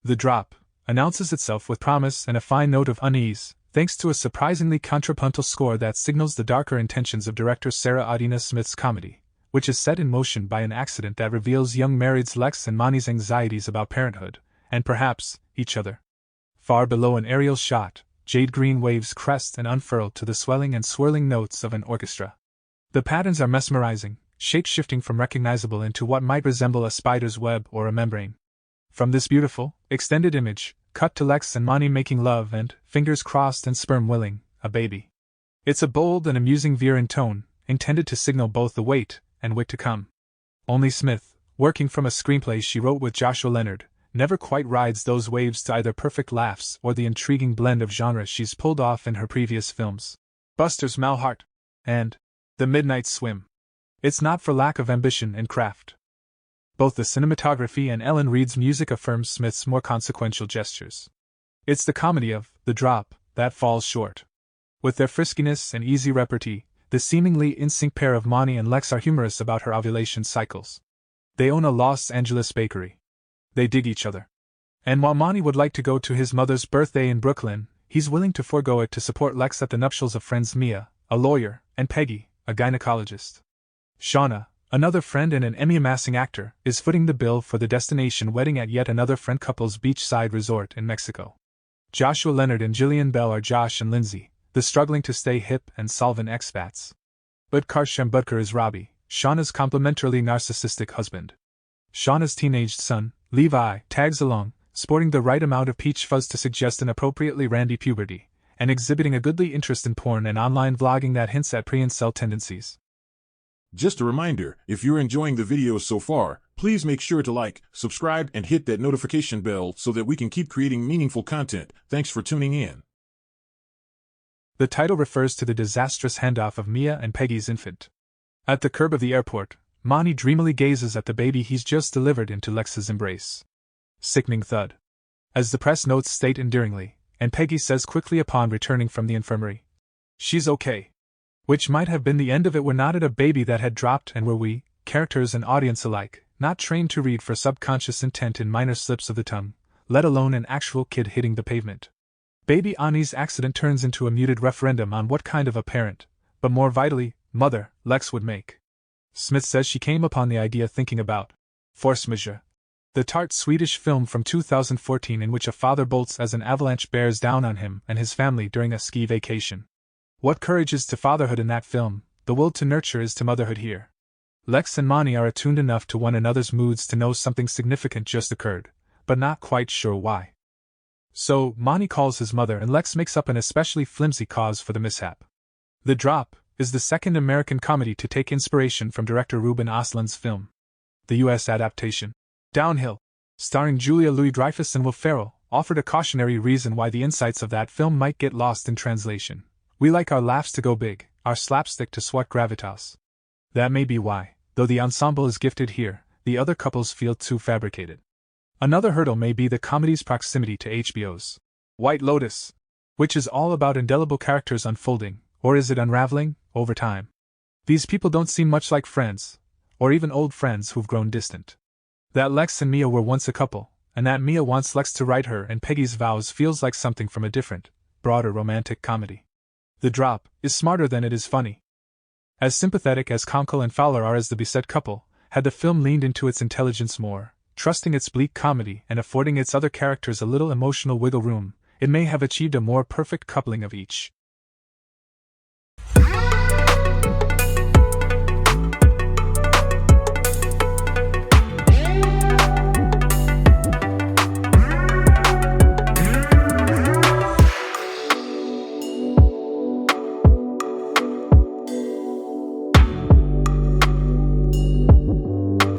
The drop announces itself with promise and a fine note of unease, thanks to a surprisingly contrapuntal score that signals the darker intentions of director Sarah Adina Smith's comedy, which is set in motion by an accident that reveals young marrieds Lex and Mani's anxieties about parenthood, and perhaps, each other. Far below an aerial shot, jade green waves crest and unfurl to the swelling and swirling notes of an orchestra. The patterns are mesmerizing, shape-shifting from recognizable into what might resemble a spider's web or a membrane. From this beautiful, extended image, cut to Lex and Mani making love and, fingers crossed and sperm willing, a baby. It's a bold and amusing veer in tone, intended to signal both the wait and wit to come. Only Smith, working from a screenplay she wrote with Joshua Leonard, never quite rides those waves to either perfect laughs or the intriguing blend of genres she's pulled off in her previous films, Buster's Malhart and The Midnight Swim. It's not for lack of ambition and craft. Both the cinematography and Ellen Reed's music affirms Smith's more consequential gestures. It's the comedy of The Drop that falls short. With their friskiness and easy repartee, the seemingly in-sync pair of Mani and Lex are humorous about her ovulation cycles. They own a Los Angeles bakery. They dig each other. And while Mani would like to go to his mother's birthday in Brooklyn, he's willing to forego it to support Lex at the nuptials of friends Mia, a lawyer, and Peggy, a gynecologist. Shauna, another friend and an Emmy-amassing actor, is footing the bill for the destination wedding at yet another friend couple's beachside resort in Mexico. Joshua Leonard and Jillian Bell are Josh and Lindsay, the struggling to stay hip and solvent expats. Utkarsh Ambudkar is Robbie, Shauna's complementarily narcissistic husband. Shauna's teenaged son, Levi, tags along, sporting the right amount of peach fuzz to suggest an appropriately randy puberty, and exhibiting a goodly interest in porn and online vlogging that hints at pre-incel tendencies. Just a reminder, if you're enjoying the video so far, please make sure to like, subscribe, and hit that notification bell so that we can keep creating meaningful content. Thanks for tuning in. The title refers to the disastrous handoff of Mia and Peggy's infant. At the curb of the airport, Mani dreamily gazes at the baby he's just delivered into Lex's embrace. Sickening thud. As the press notes state endearingly, and Peggy says quickly upon returning from the infirmary, "She's okay." Which might have been the end of it were not it a baby that had dropped and were we, characters and audience alike, not trained to read for subconscious intent in minor slips of the tongue, let alone an actual kid hitting the pavement. Baby Ani's accident turns into a muted referendum on what kind of a parent, but more vitally, mother, Lex would make. Smith says she came upon the idea thinking about Force Majeure, the tart Swedish film from 2014 in which a father bolts as an avalanche bears down on him and his family during a ski vacation. What courage is to fatherhood in that film, the will to nurture is to motherhood here. Lex and Mani are attuned enough to one another's moods to know something significant just occurred, but not quite sure why. So, Mani calls his mother and Lex makes up an especially flimsy cause for the mishap. The Drop is the second American comedy to take inspiration from director Ruben Östlund's film. The U.S. adaptation, Downhill, starring Julia Louis-Dreyfus and Will Ferrell, offered a cautionary reason why the insights of that film might get lost in translation. We like our laughs to go big, our slapstick to swat gravitas. That may be why, though the ensemble is gifted here, the other couples feel too fabricated. Another hurdle may be the comedy's proximity to HBO's White Lotus, which is all about indelible characters unfolding, or is it unraveling, over time. These people don't seem much like friends, or even old friends who've grown distant. That Lex and Mia were once a couple, and that Mia wants Lex to write her and Peggy's vows feels like something from a different, broader romantic comedy. The Drop is smarter than it is funny. As sympathetic as Konkle and Fowler are as the beset couple, had the film leaned into its intelligence more, trusting its bleak comedy and affording its other characters a little emotional wiggle room, it may have achieved a more perfect coupling of each.